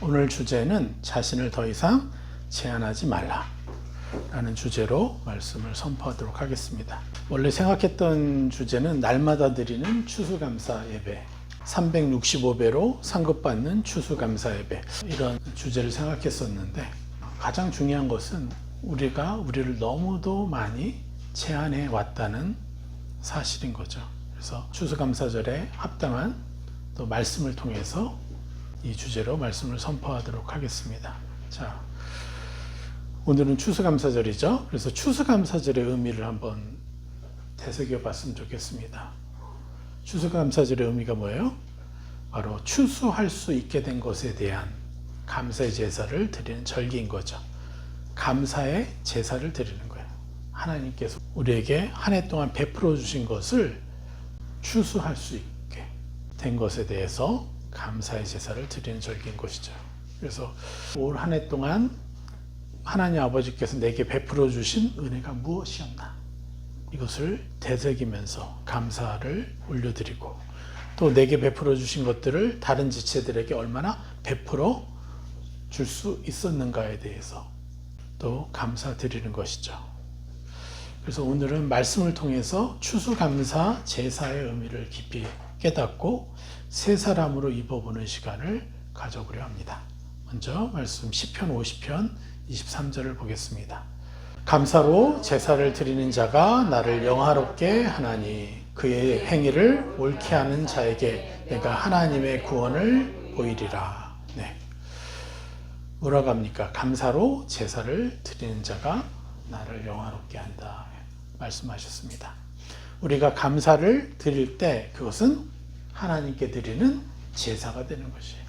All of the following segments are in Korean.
오늘 주제는 자신을 더 이상 제한하지 말라 라는 주제로 말씀을 선포하도록 하겠습니다. 원래 생각했던 주제는 날마다 드리는 추수감사 예배, 365배로 상급받는 추수감사 예배, 이런 주제를 생각했었는데, 가장 중요한 것은 우리가 우리를 너무도 많이 제한해 왔다는 사실인 거죠. 그래서 추수감사절에 합당한 또 말씀을 통해서 이 주제로 말씀을 선포하도록 하겠습니다. 자, 오늘은 추수감사절이죠. 그래서 추수감사절의 의미를 한번 되새겨 봤으면 좋겠습니다. 추수감사절의 의미가 뭐예요? 바로 추수할 수 있게 된 것에 대한 감사의 제사를 드리는 절기인 거죠. 감사의 제사를 드리는 거예요. 하나님께서 우리에게 한 해 동안 베풀어 주신 것을 추수할 수 있게 된 것에 대해서 감사의 제사를 드리는 절기인 것이죠. 그래서 올 한 해 동안 하나님 아버지께서 내게 베풀어 주신 은혜가 무엇이었나, 이것을 되새기면서 감사를 올려드리고, 또 내게 베풀어 주신 것들을 다른 지체들에게 얼마나 베풀어 줄 수 있었는가에 대해서 또 감사드리는 것이죠. 그래서 오늘은 말씀을 통해서 추수감사 제사의 의미를 깊이 깨닫고 새 사람으로 입어보는 시간을 가져보려 합니다. 먼저 말씀 시편 50편 23절을 보겠습니다. 감사로 제사를 드리는 자가 나를 영화롭게 하나니 그의 행위를 옳게 하는 자에게 내가 하나님의 구원을 보이리라. 네. 뭐라고 합니까? 감사로 제사를 드리는 자가 나를 영화롭게 한다 말씀하셨습니다. 우리가 감사를 드릴 때 그것은 하나님께 드리는 제사가 되는 것이에요.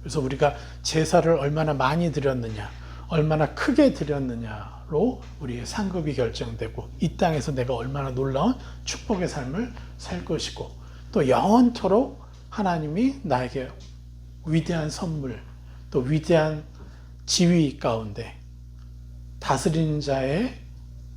그래서 우리가 제사를 얼마나 많이 드렸느냐, 얼마나 크게 드렸느냐로 우리의 상급이 결정되고, 이 땅에서 내가 얼마나 놀라운 축복의 삶을 살 것이고, 또 영원토록 하나님이 나에게 위대한 선물, 또 위대한 지위 가운데 다스리는 자의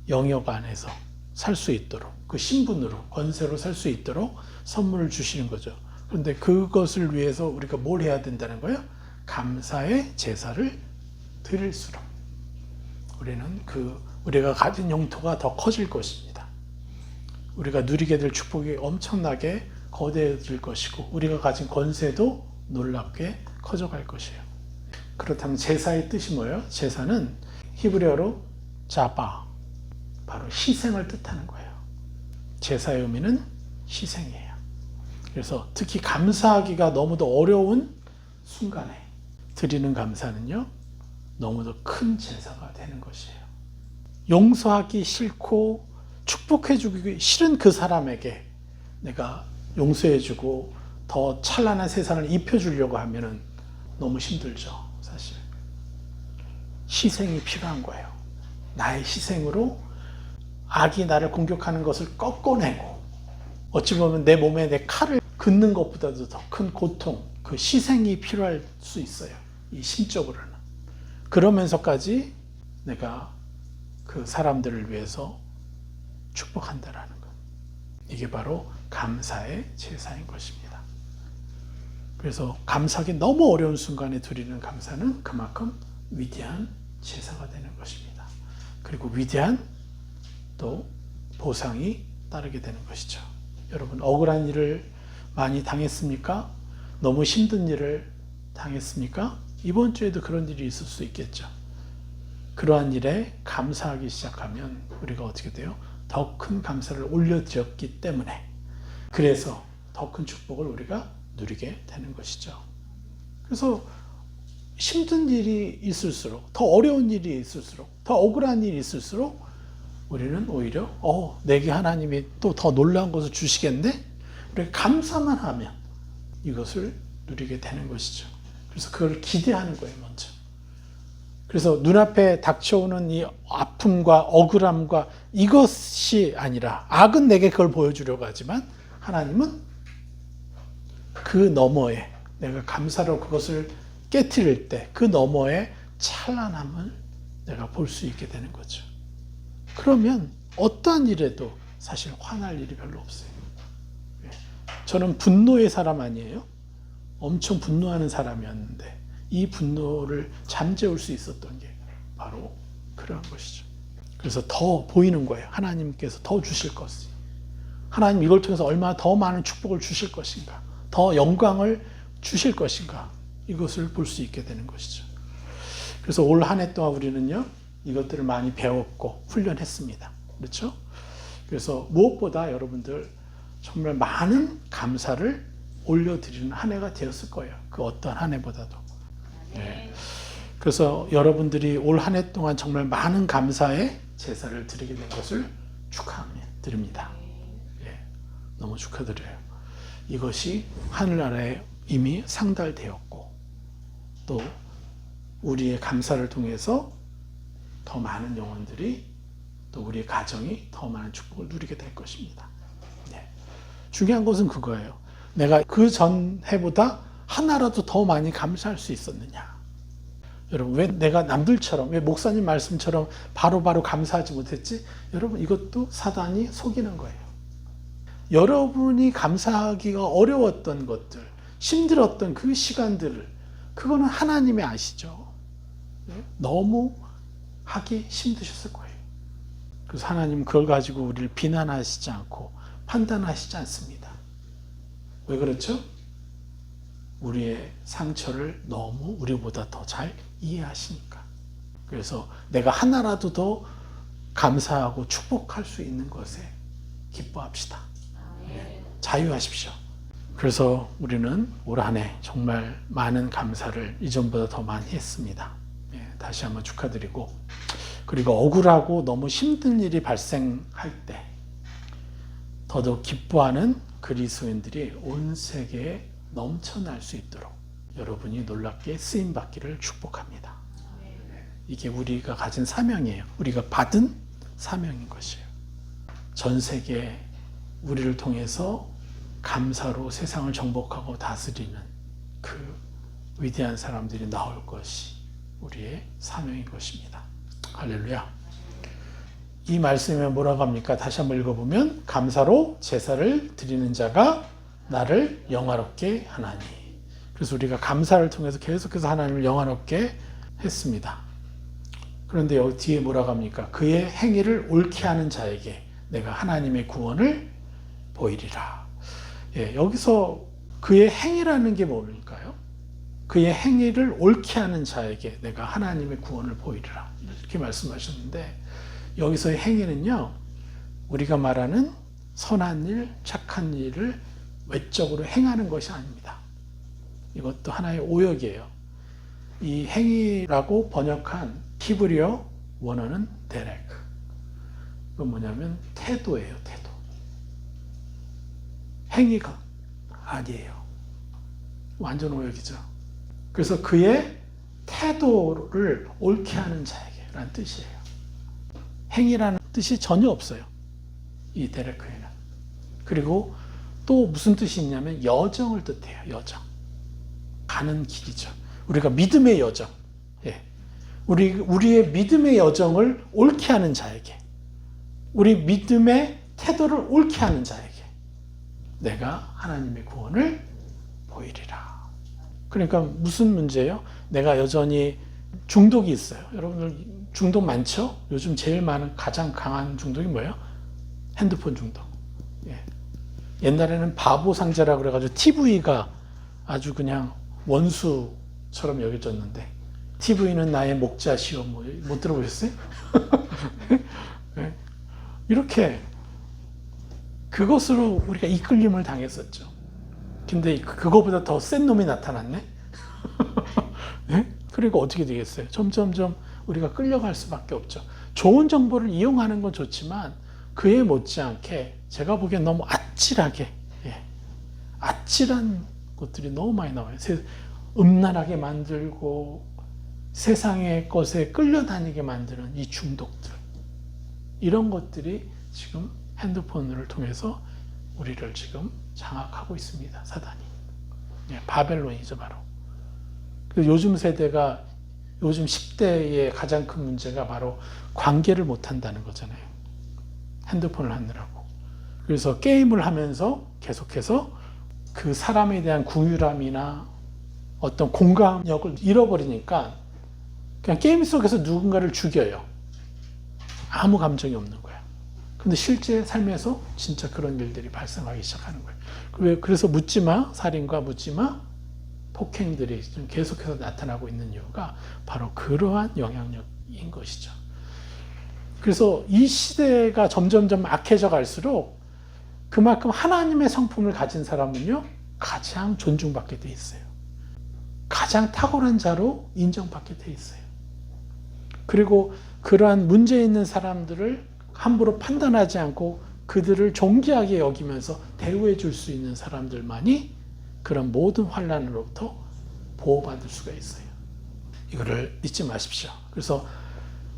영역 안에서 살 수 있도록, 그 신분으로, 권세로 살 수 있도록 선물을 주시는 거죠. 그런데 그것을 위해서 우리가 뭘 해야 된다는 거예요? 감사의 제사를 드릴수록 우리는 우리가 가진 영토가 더 커질 것입니다. 우리가 누리게 될 축복이 엄청나게 거대해질 것이고, 우리가 가진 권세도 놀랍게 커져갈 것이에요. 그렇다면 제사의 뜻이 뭐예요? 제사는 히브리어로 자바, 바로 희생을 뜻하는 거예요. 제사의 의미는 희생이에요. 그래서 특히 감사하기가 너무도 어려운 순간에 드리는 감사는요, 너무도 큰 제사가 되는 것이에요. 용서하기 싫고 축복해주기 싫은 그 사람에게 내가 용서해주고 더 찬란한 세상을 입혀주려고 하면은 너무 힘들죠, 사실. 희생이 필요한 거예요. 나의 희생으로 악이 나를 공격하는 것을 꺾어내고, 어찌 보면 내 몸에 내 칼을 긋는 것보다도 더 큰 고통, 그 희생이 필요할 수 있어요. 이 심적으로는. 그러면서까지 내가 그 사람들을 위해서 축복한다라는 것. 이게 바로 감사의 제사인 것입니다. 그래서 감사하기 너무 어려운 순간에 드리는 감사는 그만큼 위대한 제사가 되는 것입니다. 그리고 위대한 또 보상이 따르게 되는 것이죠. 여러분, 억울한 일을 많이 당했습니까? 너무 힘든 일을 당했습니까? 이번 주에도 그런 일이 있을 수 있겠죠. 그러한 일에 감사하기 시작하면 우리가 어떻게 돼요? 더 큰 감사를 올려드렸기 때문에, 그래서 더 큰 축복을 우리가 누리게 되는 것이죠. 그래서 힘든 일이 있을수록, 더 어려운 일이 있을수록, 더 억울한 일이 있을수록 우리는 오히려 내게 하나님이 또 더 놀라운 것을 주시겠네? 이렇게 감사만 하면 이것을 누리게 되는 것이죠. 그래서 그걸 기대하는 거예요, 먼저. 그래서 눈앞에 닥쳐오는 이 아픔과 억울함과 이것이 아니라, 악은 내게 그걸 보여주려고 하지만 하나님은 그 너머에, 내가 감사로 그것을 깨트릴 때 그 너머에 찬란함을 내가 볼 수 있게 되는 거죠. 그러면 어떠한 일에도 사실 화날 일이 별로 없어요. 저는 분노의 사람 아니에요? 엄청 분노하는 사람이었는데 이 분노를 잠재울 수 있었던 게 바로 그러한 것이죠. 그래서 더 보이는 거예요. 하나님께서 더 주실 것이. 하나님 이걸 통해서 얼마나 더 많은 축복을 주실 것인가, 더 영광을 주실 것인가, 이것을 볼 수 있게 되는 것이죠. 그래서 올 한 해 동안 우리는요, 이것들을 많이 배웠고 훈련했습니다. 그렇죠? 그래서 무엇보다 여러분들 정말 많은 감사를 올려드리는 한 해가 되었을 거예요. 그 어떤 한 해보다도. 네. 그래서 여러분들이 올 한 해 동안 정말 많은 감사의 제사를 드리게 된 것을 축하드립니다. 예, 너무 축하드려요. 이것이 하늘나라에 이미 상달되었고, 또 우리의 감사를 통해서 더 많은 영혼들이, 또 우리의 가정이 더 많은 축복을 누리게 될 것입니다. 네. 중요한 것은 그거예요. 내가 그 전 해보다 하나라도 더 많이 감사할 수 있었느냐. 여러분, 왜 내가 남들처럼, 왜 목사님 말씀처럼 바로바로 감사하지 못했지? 여러분, 이것도 사단이 속이는 거예요. 여러분이 감사하기가 어려웠던 것들, 힘들었던 그 시간들을, 그거는 하나님이 아시죠. 너무 하기 힘드셨을 거예요. 그래서 하나님 그걸 가지고 우리를 비난하시지 않고 판단하시지 않습니다. 왜 그렇죠? 우리의 상처를 너무 우리보다 더 잘 이해하시니까. 그래서 내가 하나라도 더 감사하고 축복할 수 있는 것에 기뻐합시다. 네. 자유하십시오. 그래서 우리는 올 한 해 정말 많은 감사를 이전보다 더 많이 했습니다. 네, 다시 한번 축하드리고, 그리고 억울하고 너무 힘든 일이 발생할 때 더더욱 기뻐하는 그리스도인들이 온 세계에 넘쳐날 수 있도록 여러분이 놀랍게 쓰임받기를 축복합니다. 이게 우리가 가진 사명이에요. 우리가 받은 사명인 것이에요. 전 세계 우리를 통해서 감사로 세상을 정복하고 다스리는 그 위대한 사람들이 나올 것이 우리의 사명인 것입니다. 할렐루야. 이 말씀에 뭐라고 합니까? 다시 한번 읽어보면, 감사로 제사를 드리는 자가 나를 영화롭게 하나니. 그래서 우리가 감사를 통해서 계속해서 하나님을 영화롭게 했습니다. 그런데 여기 뒤에 뭐라고 합니까? 그의 행위를 옳게 하는 자에게 내가 하나님의 구원을 보이리라. 예, 여기서 그의 행위라는 게 뭘까요? 그의 행위를 옳게 하는 자에게 내가 하나님의 구원을 보이리라. 이렇게 말씀하셨는데, 여기서의 행위는요, 우리가 말하는 선한 일, 착한 일을 외적으로 행하는 것이 아닙니다. 이것도 하나의 오역이에요. 이 행위라고 번역한 히브리어 원어는 데레크. 그건 뭐냐면 태도예요, 태도. 행위가 아니에요. 완전 오역이죠. 그래서 그의 태도를 옳게 하는 자에게 라는 뜻이에요. 행위라는 뜻이 전혀 없어요, 이 데레크에는. 그리고 또 무슨 뜻이 있냐면 여정을 뜻해요. 여정. 가는 길이죠. 우리가 믿음의 여정. 예. 우리의 믿음의 여정을 옳게 하는 자에게, 우리 믿음의 태도를 옳게 하는 자에게 내가 하나님의 구원을 보이리라. 그러니까 무슨 문제예요? 내가 여전히 중독이 있어요. 여러분들 중독 많죠? 요즘 제일 많은, 가장 강한 중독이 뭐예요? 핸드폰 중독. 예. 옛날에는 바보 상자라고 그래가지고 TV가 아주 그냥 원수처럼 여겨졌는데, TV는 나의 목자시오, 못 들어보셨어요? 네. 이렇게 그것으로 우리가 이끌림을 당했었죠. 근데 그거보다 더 센 놈이 나타났네? 네? 그러니까 어떻게 되겠어요? 점점점 우리가 끌려갈 수밖에 없죠. 좋은 정보를 이용하는 건 좋지만 그에 못지않게 제가 보기엔 너무 아찔하게, 아찔한 것들이 너무 많이 나와요. 음란하게 만들고 세상의 것에 끌려다니게 만드는 이 중독들, 이런 것들이 지금 핸드폰을 통해서 우리를 지금 장악하고 있습니다. 사단이. 바벨론이죠, 바로. 요즘 세대가, 요즘 10대의 가장 큰 문제가 바로 관계를 못한다는 거잖아요. 핸드폰을 하느라고. 그래서 게임을 하면서 계속해서 그 사람에 대한 궁유람이나 어떤 공감력을 잃어버리니까 그냥 게임 속에서 누군가를 죽여요. 아무 감정이 없는 거야. 근데 실제 삶에서 진짜 그런 일들이 발생하기 시작하는 거예요. 그래서 묻지마, 살인과 묻지마, 폭행들이 좀 계속해서 나타나고 있는 이유가 바로 그러한 영향력인 것이죠. 그래서 이 시대가 점점점 악해져 갈수록 그만큼 하나님의 성품을 가진 사람은요, 가장 존중받게 돼 있어요. 가장 탁월한 자로 인정받게 돼 있어요. 그리고 그러한 문제 있는 사람들을 함부로 판단하지 않고 그들을 존귀하게 여기면서 대우해 줄 수 있는 사람들만이 그런 모든 환난으로부터 보호받을 수가 있어요. 이거를 잊지 마십시오. 그래서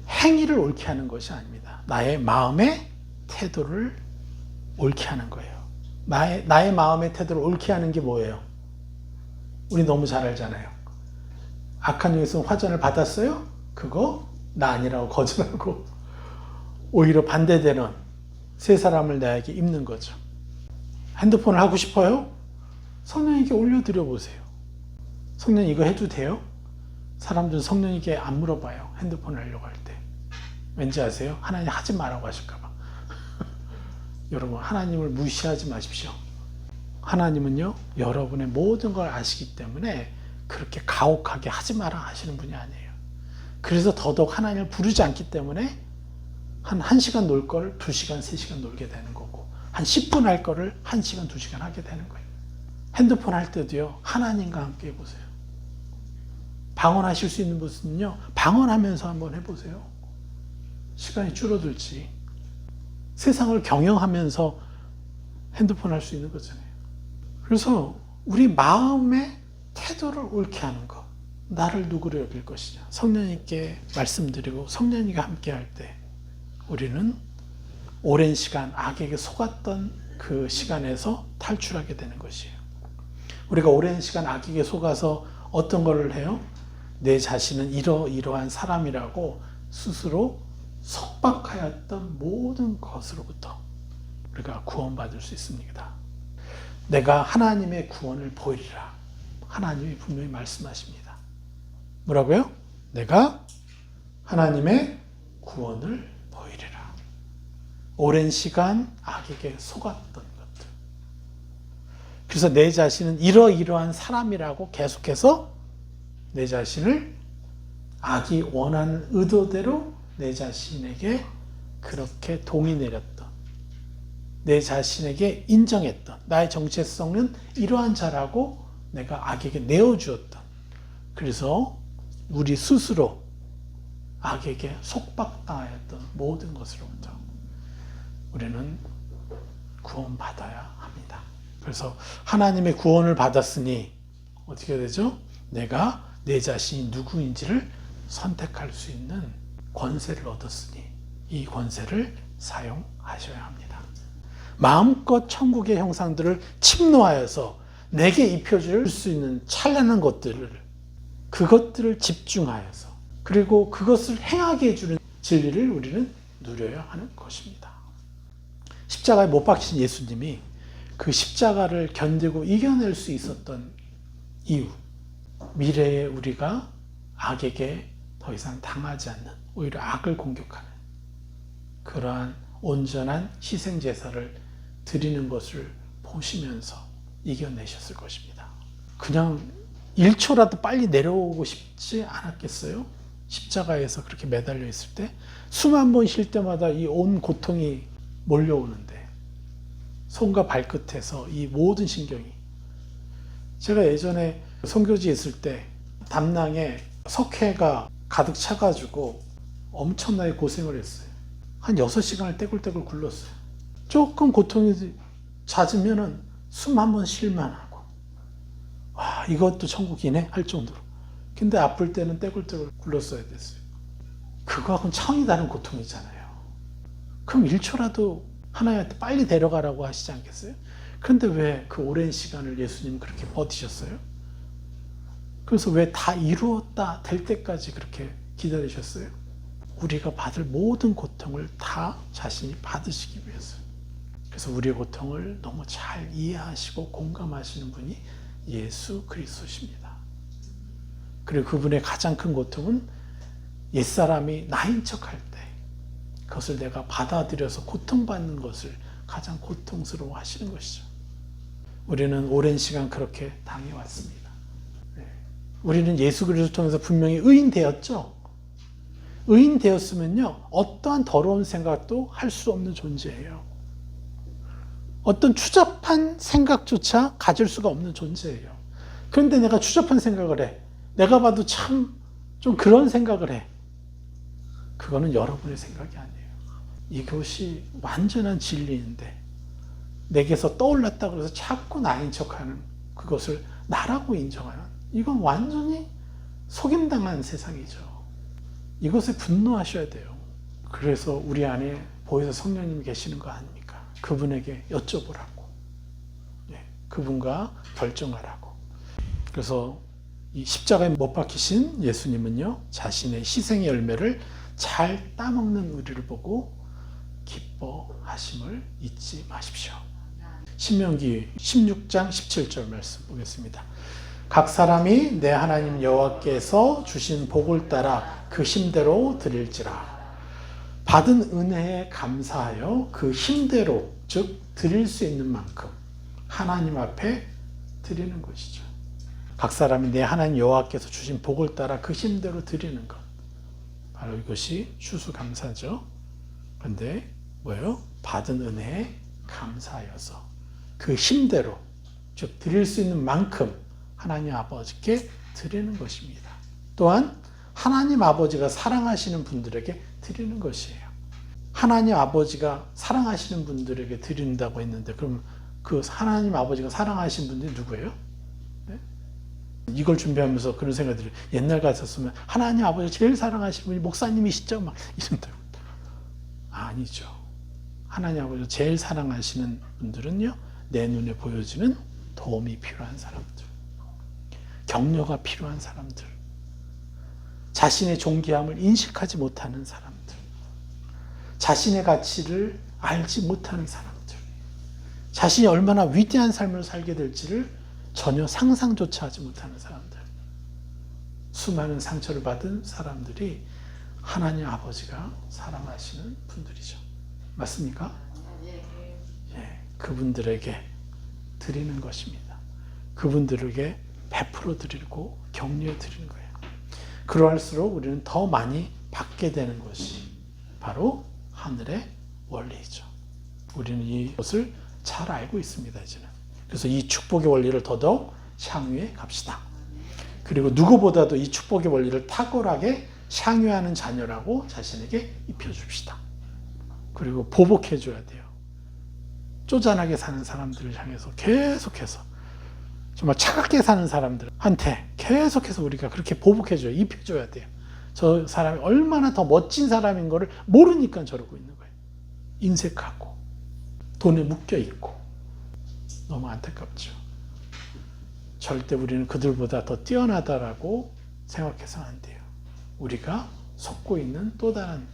행위를 옳게 하는 것이 아닙니다. 나의 마음의 태도를 옳게 하는 거예요. 나의 마음의 태도를 옳게 하는 게 뭐예요? 우리 너무 잘 알잖아요. 악한 영에서 화전을 받았어요? 그거 나 아니라고 거절하고 오히려 반대되는 세 사람을 나에게 입는 거죠. 핸드폰을 하고 싶어요? 성령님께 올려드려 보세요. 성령님 이거 해도 돼요? 사람들은 성령님께 안 물어봐요. 핸드폰을 하려고 할 때. 왠지 아세요? 하나님 하지 말라고 하실까 봐. 여러분, 하나님을 무시하지 마십시오. 하나님은요, 여러분의 모든 걸 아시기 때문에 그렇게 가혹하게 하지 마라 하시는 분이 아니에요. 그래서 더더욱 하나님을 부르지 않기 때문에 한 1시간 놀 걸 2시간, 3시간 놀게 되는 거고, 한 10분 할 거를 1시간, 2시간 하게 되는 거예요. 핸드폰 할 때도요, 하나님과 함께 해보세요. 방언하실 수 있는 분은요, 방언하면서 한번 해보세요. 시간이 줄어들지. 세상을 경영하면서 핸드폰 할 수 있는 거잖아요. 그래서 우리 마음의 태도를 옳게 하는 것. 나를 누구로 여길 것이냐. 성령님께 말씀드리고 성령님과 함께 할 때 우리는 오랜 시간 악에게 속았던 그 시간에서 탈출하게 되는 것이에요. 우리가 오랜 시간 악에게 속아서 어떤 걸 해요? 내 자신은 이러이러한 사람이라고 스스로 속박하였던 모든 것으로부터 우리가 구원받을 수 있습니다. 내가 하나님의 구원을 보이리라. 하나님이 분명히 말씀하십니다. 뭐라고요? 내가 하나님의 구원을 보이리라. 오랜 시간 악에게 속았던 것들. 그래서 내 자신은 이러이러한 사람이라고 계속해서 내 자신을 악이 원하는 의도대로 내 자신에게 그렇게 동의 내렸던, 내 자신에게 인정했던, 나의 정체성은 이러한 자라고 내가 악에게 내어주었던, 그래서 우리 스스로 악에게 속박당하였던 모든 것으로부터 우리는 구원받아야 합니다. 그래서 하나님의 구원을 받았으니 어떻게 되죠? 내가 내 자신이 누구인지를 선택할 수 있는 권세를 얻었으니 이 권세를 사용하셔야 합니다. 마음껏 천국의 형상들을 침노하여서 내게 입혀줄 수 있는 찬란한 그것들을 집중하여서 그리고 그것을 행하게 해주는 진리를 우리는 누려야 하는 것입니다. 십자가에 못 박힌 예수님이 그 십자가를 견디고 이겨낼 수 있었던 이유, 미래에 우리가 악에게 더 이상 당하지 않는, 오히려 악을 공격하는 그러한 온전한 희생제사를 드리는 것을 보시면서 이겨내셨을 것입니다. 그냥 1초라도 빨리 내려오고 싶지 않았겠어요? 십자가에서 그렇게 매달려 있을 때 숨 한 번 쉴 때마다 이 온 고통이 몰려오는데 손과 발끝에서 이 모든 신경이, 제가 예전에 선교지에 있을 때 담낭에 석회가 가득 차가지고 엄청나게 고생을 했어요. 한 6시간을 떼굴떼굴 굴렀어요. 조금 고통이 잦으면 숨 한 번 쉴만 하고, 와, 이것도 천국이네 할 정도로. 근데 아플 때는 떼굴떼굴 굴렀어야 됐어요. 그거하고는 차원이 다른 고통이잖아요. 그럼 1초라도 하나님한테 빨리 데려가라고 하시지 않겠어요? 그런데 왜 그 오랜 시간을 예수님 그렇게 버티셨어요? 그래서 왜 다 이루었다 될 때까지 그렇게 기다리셨어요? 우리가 받을 모든 고통을 다 자신이 받으시기 위해서. 그래서 우리의 고통을 너무 잘 이해하시고 공감하시는 분이 예수 그리스도십니다. 그리고 그분의 가장 큰 고통은 옛사람이 나인 척할 때 그것을 내가 받아들여서 고통받는 것을 가장 고통스러워 하시는 것이죠. 우리는 오랜 시간 그렇게 당해왔습니다. 우리는 예수 그리스도를 통해서 분명히 의인 되었죠. 의인 되었으면요, 어떠한 더러운 생각도 할 수 없는 존재예요. 어떤 추잡한 생각조차 가질 수가 없는 존재예요. 그런데 내가 추잡한 생각을 해. 내가 봐도 참 좀 그런 생각을 해. 그거는 여러분의 생각이 아니에요. 이것이 완전한 진리인데 내게서 떠올랐다 그래서 자꾸 나인 척하는 그것을 나라고 인정하는, 이건 완전히 속임당한 세상이죠. 이것에 분노하셔야 돼요. 그래서 우리 안에 보혜사 성령님이 계시는 거 아닙니까? 그분에게 여쭤보라고. 그분과 결정하라고. 그래서 이 십자가에 못 박히신 예수님은요, 자신의 희생의 열매를 잘 따먹는 우리를 보고 기뻐하심을 잊지 마십시오. 신명기 16장 17절 말씀 보겠습니다. 각 사람이 내 하나님 여호와께서 주신 복을 따라 그 힘대로 드릴지라. 받은 은혜에 감사하여 그 힘대로, 즉 드릴 수 있는 만큼 하나님 앞에 드리는 것이죠. 각 사람이 내 하나님 여호와께서 주신 복을 따라 그 힘대로 드리는 것, 바로 이것이 추수감사죠. 그런데 뭐예요? 받은 은혜에 감사하여서 그 힘대로, 즉 드릴 수 있는 만큼 하나님 아버지께 드리는 것입니다. 또한 하나님 아버지가 사랑하시는 분들에게 드리는 것이에요. 하나님 아버지가 사랑하시는 분들에게 드린다고 했는데, 그럼 그 하나님 아버지가 사랑하시는 분들이 누구예요? 네? 이걸 준비하면서 그런 생각이 들어요. 옛날 같았으면 하나님 아버지가 제일 사랑하시는 분이 목사님이시죠? 막 이런다고. 아니죠. 하나님 아버지가 제일 사랑하시는 분들은요, 내 눈에 보여지는 도움이 필요한 사람들, 격려가 필요한 사람들, 자신의 존귀함을 인식하지 못하는 사람들, 자신의 가치를 알지 못하는 사람들, 자신이 얼마나 위대한 삶을 살게 될지를 전혀 상상조차 하지 못하는 사람들, 수많은 상처를 받은 사람들이 하나님 아버지가 사랑하시는 분들이죠. 맞습니까? 예, 그분들에게 드리는 것입니다. 그분들에게 베풀어 드리고 격려해 드리는 거예요. 그러할수록 우리는 더 많이 받게 되는 것이 바로 하늘의 원리이죠. 우리는 이것을 잘 알고 있습니다, 이제는. 그래서 이 축복의 원리를 더더욱 향유해 갑시다. 그리고 누구보다도 이 축복의 원리를 탁월하게 향유하는 자녀라고 자신에게 입혀줍시다. 그리고 보복해 줘야 돼요. 쪼잔하게 사는 사람들을 향해서 계속해서, 정말 차갑게 사는 사람들한테 계속해서 우리가 그렇게 보복해줘요. 입혀줘야 돼요. 저 사람이 얼마나 더 멋진 사람인 거를 모르니까 저러고 있는 거예요. 인색하고 돈에 묶여있고. 너무 안타깝죠. 절대 우리는 그들보다 더 뛰어나다라고 생각해서는 안 돼요. 우리가 속고 있는 또 다른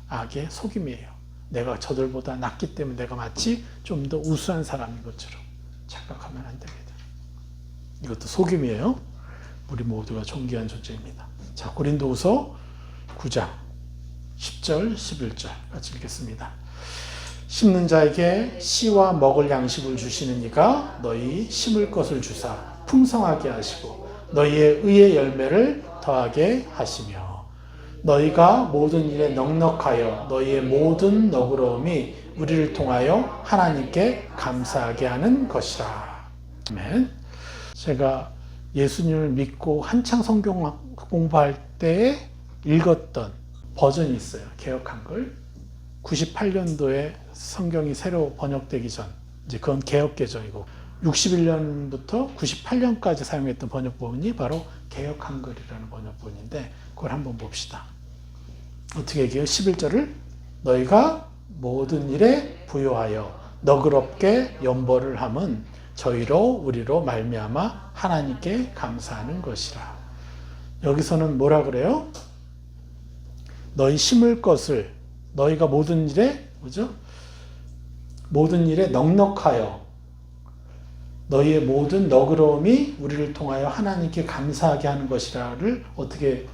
악의 속임이에요. 내가 저들보다 낫기 때문에 내가 마치 좀 더 우수한 사람인 것처럼 착각하면 안 됩니다. 이것도 속임이에요. 우리 모두가 존귀한 존재입니다. 자, 고린도후서 9장 10절 11절 같이 읽겠습니다. 심는 자에게 씨와 먹을 양식을 주시는 이가 너희 심을 것을 주사 풍성하게 하시고 너희의 의의 열매를 더하게 하시며 너희가 모든 일에 넉넉하여 너희의 모든 너그러움이 우리를 통하여 하나님께 감사하게 하는 것이라. 아멘. 제가 예수님을 믿고 한창 성경 공부할 때 읽었던 버전이 있어요. 개역 한글. 98년도에 성경이 새로 번역되기 전, 이제 그건 개역 개정이고 61년부터 98년까지 사용했던 번역본이 바로 개역 한글이라는 번역본인데 그걸 한번 봅시다. 어떻게 얘기해요? 11절을 너희가 모든 일에 부요하여 너그럽게 연보를 함은 저희로 우리로 말미암아 하나님께 감사하는 것이라. 여기서는 뭐라 그래요? 너희 심을 것을 너희가 모든 일에 뭐죠? 모든 일에 넉넉하여 너희의 모든 너그러움이 우리를 통하여 하나님께 감사하게 하는 것이라를 어떻게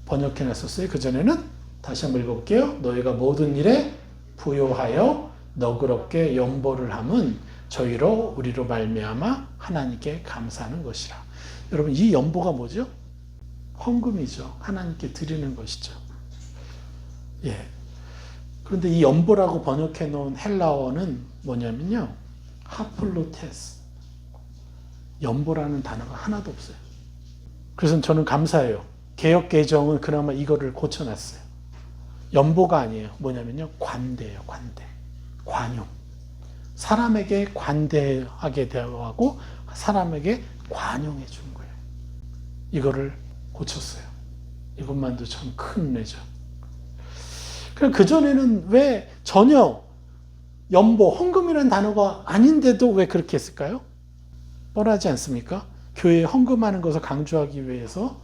번역해 놨었어요? 그전에는 다시 한번 읽어볼게요. 너희가 모든 일에 부요하여 너그럽게 연보를 함은 저희로 우리로 말미암아 하나님께 감사하는 것이라. 여러분 이 연보가 뭐죠? 헌금이죠. 하나님께 드리는 것이죠. 예. 그런데 이 연보라고 번역해 놓은 헬라어는 뭐냐면요. 하플로테스. 연보라는 단어가 하나도 없어요. 그래서 저는 감사해요. 개역 개정은 그나마 이거를 고쳐놨어요. 연보가 아니에요. 뭐냐면요. 관대예요. 관대. 관용. 사람에게 관대하게 대하고 사람에게 관용해 준 거예요. 이거를 고쳤어요. 이것만도 참 큰 은혜죠. 그럼 그전에는 왜 전혀 연보, 헌금이라는 단어가 아닌데도 왜 그렇게 했을까요? 뻔하지 않습니까? 교회에 헌금하는 것을 강조하기 위해서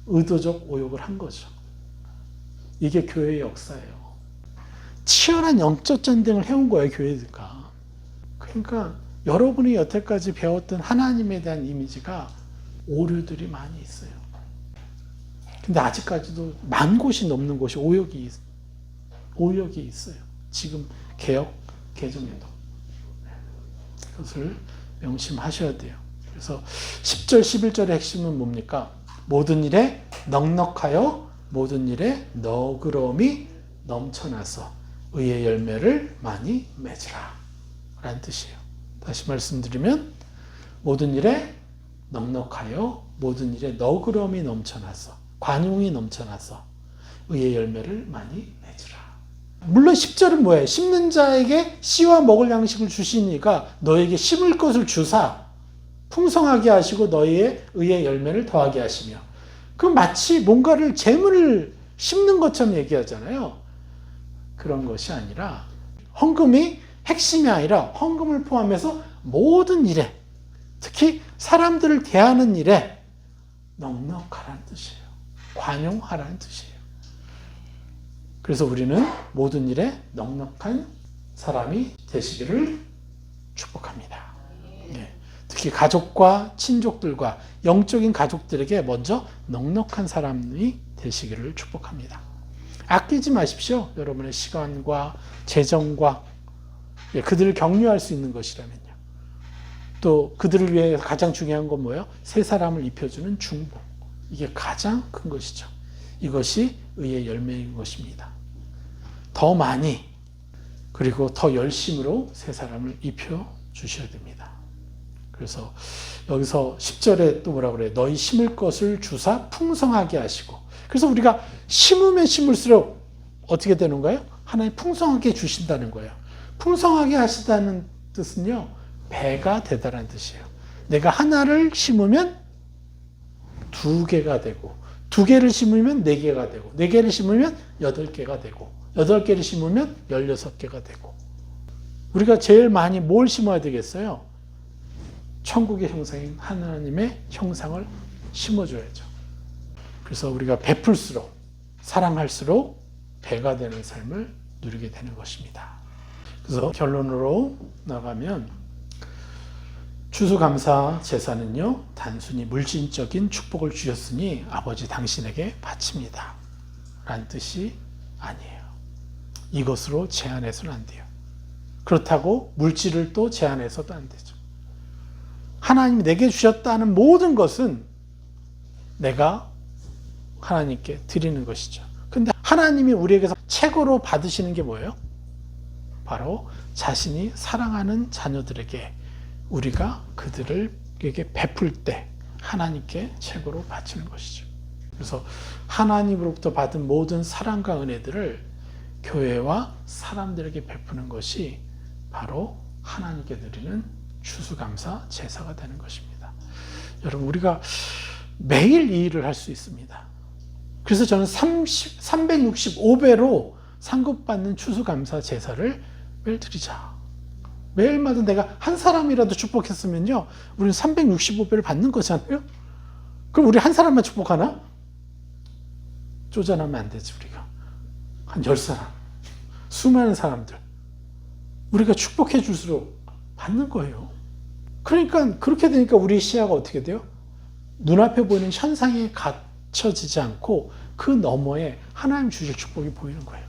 의도적 오욕을 한 거죠. 이게 교회의 역사예요. 치열한 영적 전쟁을 해온 거예요, 교회가. 그러니까 여러분이 여태까지 배웠던 하나님에 대한 이미지가 오류들이 많이 있어요. 근데 아직까지도 10,000곳이 넘는 곳이 오역이 있어요. 지금 개역 개정에도. 그것을 명심하셔야 돼요. 그래서 10절, 11절의 핵심은 뭡니까? 모든 일에 넉넉하여 모든 일에 너그러움이 넘쳐나서 의의 열매를 많이 맺으라 라는 뜻이에요. 다시 말씀드리면 모든 일에 넉넉하여 모든 일에 너그러움이 넘쳐나서 관용이 넘쳐나서 의의 열매를 많이 맺으라. 물론 10절은 뭐예요? 심는 자에게 씨와 먹을 양식을 주시니까 너에게 심을 것을 주사 풍성하게 하시고 너희의 의의 열매를 더하게 하시며. 그럼 마치 뭔가를 재물을 심는 것처럼 얘기하잖아요. 그런 것이 아니라 헌금이 핵심이 아니라 헌금을 포함해서 모든 일에 특히 사람들을 대하는 일에 넉넉하라는 뜻이에요. 관용하라는 뜻이에요. 그래서 우리는 모든 일에 넉넉한 사람이 되시기를 축복합니다. 네. 특히 가족과 친족들과 영적인 가족들에게 먼저 넉넉한 사람이 되시기를 축복합니다. 아끼지 마십시오. 여러분의 시간과 재정과 그들을 격려할 수 있는 것이라면요. 또 그들을 위해 가장 중요한 건 뭐예요? 새 사람을 입혀주는 중보. 이게 가장 큰 것이죠. 이것이 의의 열매인 것입니다. 더 많이 그리고 더 열심으로 새 사람을 입혀주셔야 됩니다. 그래서 여기서 10절에 또 뭐라 그래요? 너희 심을 것을 주사 풍성하게 하시고. 그래서 우리가 심으면 심을수록 어떻게 되는 거예요? 하나님 풍성하게 주신다는 거예요. 풍성하게 하시다는 뜻은요. 배가 되다라는 뜻이에요. 내가 하나를 심으면 2개가 되고 2개를 심으면 4개가 되고 4개를 심으면 8개가 되고 8개를 심으면 16개가 되고. 우리가 제일 많이 뭘 심어야 되겠어요? 천국의 형상인 하나님의 형상을 심어줘야죠. 그래서 우리가 베풀수록 사랑할수록 배가 되는 삶을 누리게 되는 것입니다. 그래서 결론으로 나가면 추수감사 제사는요, 단순히 물질적인 축복을 주셨으니 아버지 당신에게 바칩니다 라는 뜻이 아니에요. 이것으로 제한해서는 안 돼요. 그렇다고 물질을 또 제한해서도 안 되죠. 하나님이 내게 주셨다는 모든 것은 내가 하나님께 드리는 것이죠. 근데 하나님이 우리에게서 최고로 받으시는 게 뭐예요? 바로 자신이 사랑하는 자녀들에게 우리가 그들에게 베풀 때 하나님께 최고로 바치는 것이죠. 그래서 하나님으로부터 받은 모든 사랑과 은혜들을 교회와 사람들에게 베푸는 것이 바로 하나님께 드리는 추수감사 제사가 되는 것입니다. 여러분, 우리가 매일 이 일을 할 수 있습니다. 그래서 저는 365배로 상급받는 추수감사 제사를 매일 드리자. 매일마다 내가 한 사람이라도 축복했으면요, 우리는 365배를 받는 거잖아요. 그럼 우리 한 사람만 축복하나? 쪼잔하면 안 되지. 우리가 한 10사람, 수많은 사람들 우리가 축복해 줄수록 받는 거예요. 그러니까 그렇게 되니까 우리 시야가 어떻게 돼요? 눈앞에 보이는 현상에 갇혀지지 않고 그 너머에 하나님 주실 축복이 보이는 거예요.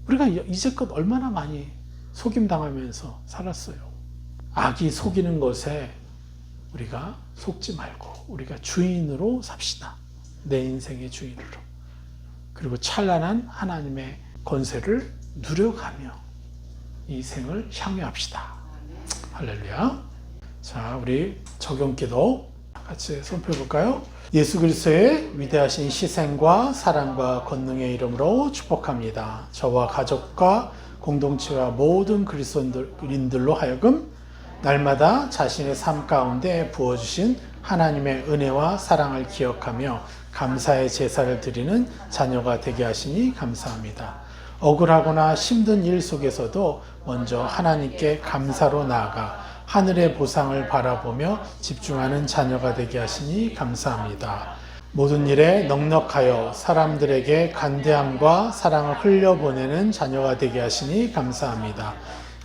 우리가 이제껏 얼마나 많이 속임당하면서 살았어요. 악이 속이는 것에 우리가 속지 말고 우리가 주인으로 삽시다. 내 인생의 주인으로. 그리고 찬란한 하나님의 권세를 누려가며 이 생을 향유합시다. 할렐루야. 자, 우리 적용기도 같이 손펴볼까요? 예수 그리스도의 위대하신 희생과 사랑과 권능의 이름으로 축복합니다. 저와 가족과 공동체와 모든 그리스도인들로 하여금 날마다 자신의 삶 가운데 부어주신 하나님의 은혜와 사랑을 기억하며 감사의 제사를 드리는 자녀가 되게 하시니 감사합니다. 억울하거나 힘든 일 속에서도 먼저 하나님께 감사로 나아가 하늘의 보상을 바라보며 집중하는 자녀가 되게 하시니 감사합니다. 모든 일에 넉넉하여 사람들에게 간대함과 사랑을 흘려보내는 자녀가 되게 하시니 감사합니다.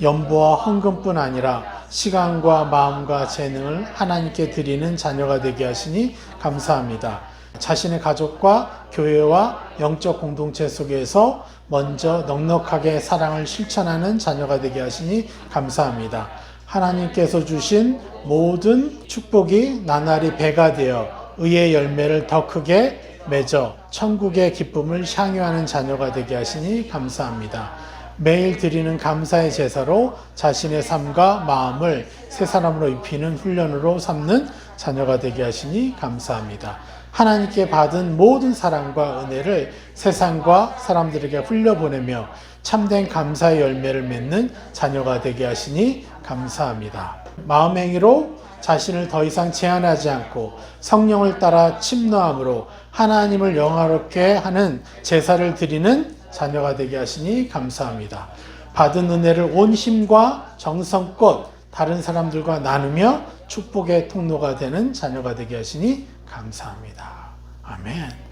연보와 헌금뿐 아니라 시간과 마음과 재능을 하나님께 드리는 자녀가 되게 하시니 감사합니다. 자신의 가족과 교회와 영적 공동체 속에서 먼저 넉넉하게 사랑을 실천하는 자녀가 되게 하시니 감사합니다. 하나님께서 주신 모든 축복이 나날이 배가 되어 의의 열매를 더 크게 맺어 천국의 기쁨을 향유하는 자녀가 되게 하시니 감사합니다. 매일 드리는 감사의 제사로 자신의 삶과 마음을 새 사람으로 입히는 훈련으로 삼는 자녀가 되게 하시니 감사합니다. 하나님께 받은 모든 사랑과 은혜를 세상과 사람들에게 흘려보내며 참된 감사의 열매를 맺는 자녀가 되게 하시니 감사합니다. 마음 행위로 자신을 더 이상 제한하지 않고 성령을 따라 침노함으로 하나님을 영화롭게 하는 제사를 드리는 자녀가 되게 하시니 감사합니다. 받은 은혜를 온 힘과 정성껏 다른 사람들과 나누며 축복의 통로가 되는 자녀가 되게 하시니 감사합니다. 아멘.